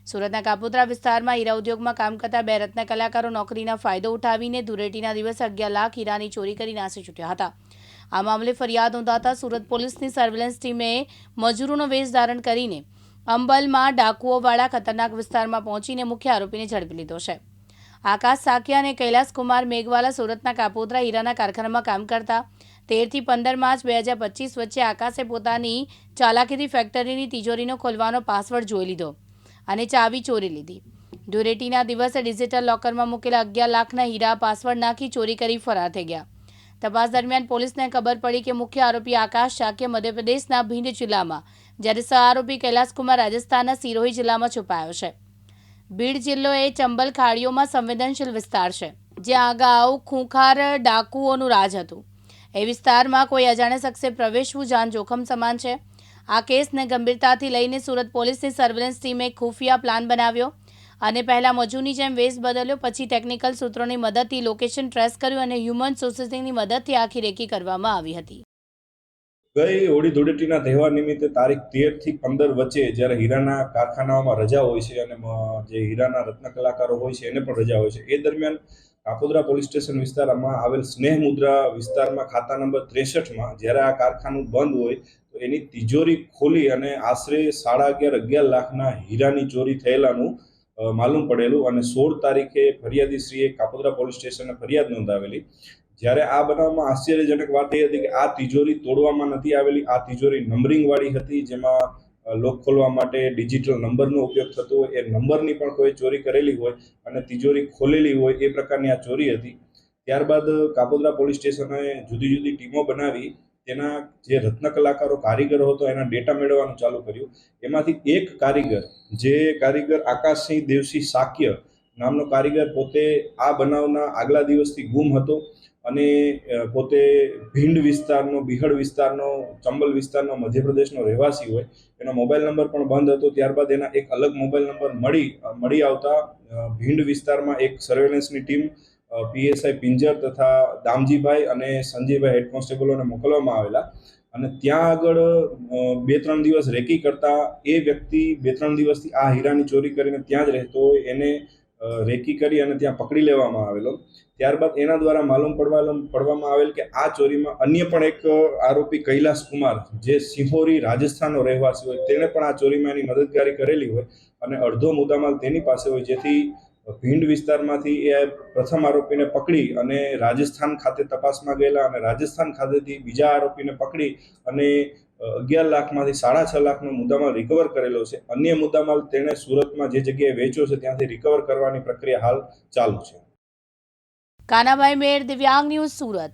સુરતના કાપોદ્રા વિસ્તારમાં હીરા ઉદ્યોગમાં કામ કરતા બે રત્ન કલાકારો નોકરીના ફાયદો ઉઠાવીને ધૂળેટીના દિવસે 11 લાખ હીરાની ચોરી કરી નાસી છૂટ્યા હતા। આ મામલે ફરિયાદ નોંધાતા સુરત પોલીસની સર્વેલન્સ ટીમે મજૂરોનો વેશ ધારણ કરીને અંબલમાં ડાકુઓવાળા ખતરનાક વિસ્તારમાં પહોંચીને મુખ્ય આરોપીને ઝડપી લીધો છે। આકાશ સાકિયા અને કૈલાસ કુમાર મેઘવાલા સુરતના કાપોદ્રા હીરાના કારખાનામાં કામ કરતા 13 થી 15 માર્ચ 2025 વચ્ચે આકાશે પોતાની ચાલાકીથી ફેક્ટરીની તિજોરીનો ખોલવાનો પાસવર્ડ જોઈ લીધો અને ચાવી ચોરી લીધી। ધૂળેટીના દિવસે ડિજિટલ લોકરમાં મૂકેલા 11 લાખના હીરા પાસવર્ડ નાખી ચોરી કરી ફરાર થઈ ગયા। તપાસ દરમિયાન પોલીસને ખબર પડી કે મુખ્ય આરોપી આકાશ સાકિયા મધ્યપ્રદેશના ભીંડ જિલ્લામાં જ્યારે સહ આરોપી કૈલાસ કુમાર રાજસ્થાનના સિરોહી જિલ્લામાં છુપાયો છે। ભીડ જિલ્લો એ ચંબલ ખાડીઓમાં સંવેદનશીલ વિસ્તાર છે, જ્યાં અગાઉ ખૂંખાર ડાકુઓનું રાજ હતું। એ વિસ્તારમાં કોઈ અજાણ્યા શખ્સે પ્રવેશવું જાન જોખમ સમાન છે। આ કેસને ગંભીરતાથી લઈને સુરત પોલીસની સર્વેલન્સ ટીમે ખુફિયા પ્લાન બનાવ્યો અને પહેલા મજૂરની જેમ વેશ બદલ્યો, પછી ટેકનિકલ સૂત્રોની મદદથી લોકેશન ટ્રેસ કર્યું અને હ્યુમન સોર્સિસની મદદથી આખી રેકી કરવામાં આવી હતી। ગઈ હોળી ધૂળેટીના તહેવાર નિમિત્તે તારીખ 13 થી 15 વચ્ચે જ્યારે હીરાના કારખાનાઓમાં રજા હોય છે અને જે હીરાના રત્ન કલાકારો હોય છે એને પણ રજા હોય છે, એ દરમિયાન કાપોદ્રા પોલીસ સ્ટેશન વિસ્તારમાં આવેલ સ્નેહ મુદ્રા વિસ્તારમાં ખાતા નંબર 63માં જ્યારે આ કારખાનું બંધ હોય તો એની તિજોરી ખોલી અને આશરે 11.5 લાખના હીરાની ચોરી થયેલાનું માલુમ પડેલું અને 16 તારીખે ફરિયાદીશ્રીએ કાપોદ્રા પોલીસ સ્ટેશને ફરિયાદ નોંધાવેલી। જ્યારે આ બનાવમાં આશ્ચર્યજનક વાત એ હતી કે આ તિજોરી તોડવામાં નથી આવેલી, આ તિજોરી નંબરિંગવાળી હતી, જેમાં લોક ખોલવા માટે ડિજિટલ નંબરનો ઉપયોગ થતો હોય, એ નંબરની પણ કોઈ ચોરી કરેલી હોય અને તિજોરી ખોલેલી હોય એ પ્રકારની આ ચોરી હતી। ત્યારબાદ કાપોદ્રા પોલીસ સ્ટેશને જુદી જુદી ટીમો બનાવી તેના જે રત્ન કલાકારો કારીગરો હતો એના ડેટા મેળવવાનું ચાલુ કર્યું। એમાંથી એક કારીગર, જે કારીગર આકાશસિંહ દેવસિંહ સાકિયા નામનો કારીગર પોતે આ બનાવના આગલા દિવસથી ગુમ હતો અને પોતે ભીંડ વિસ્તારનો, બિહડ વિસ્તારનો, ચંબલ વિસ્તારનો મધ્યપ્રદેશનો રહેવાસી હોય, એનો મોબાઈલ નંબર પણ બંધ હતો। ત્યારબાદ એના એક અલગ મોબાઈલ નંબર મળી આવતા ભીંડ વિસ્તારમાં એક સર્વેલન્સની ટીમ પીએસઆઈ પિંજર તથા દામજીભાઈ અને સંજયભાઈ હેડ કોન્સ્ટેબલોને મોકલવામાં આવેલા અને ત્યાં આગળ 2-3 દિવસ રેકી કરતા એ વ્યક્તિ 2-3 દિવસથી આ હીરાની ચોરી કરીને ત્યાં જ રહેતો હોય એને રેકી કરી અને ત્યાં પકડી લેવામાં આવેલો। ત્યારબાદ એના દ્વારા માલુમ પડવામાં આવેલ કે આ ચોરીમાં અન્ય પણ એક આરોપી કૈલાસ કુમાર, જે સિહોરી રાજસ્થાનનો રહેવાસી હોય, તેણે પણ આ ચોરીમાં એની મદદગારી કરેલી હોય અને અડધો મુદ્દામાલ તેની પાસે હોય, જેથી ભીંડ વિસ્તારમાંથી એ પ્રથમ આરોપીને પકડી અને રાજસ્થાન ખાતે તપાસમાં ગયેલા અને રાજસ્થાન ખાતેથી બીજા આરોપીને પકડી અને 11 લાખમાંથી 6.5 લાખનો મુદ્દામાલ રિકવર કરેલો છે। અન્ય મુદ્દામાલ તેણે સુરતમાં જે જગ્યાએ વેચ્યો છે ત્યાંથી રિકવર કરવાની પ્રક્રિયા હાલ ચાલુ છે। કાનાભાઈ મેર, દિવ્યાંગ ન્યૂઝ, સુરત।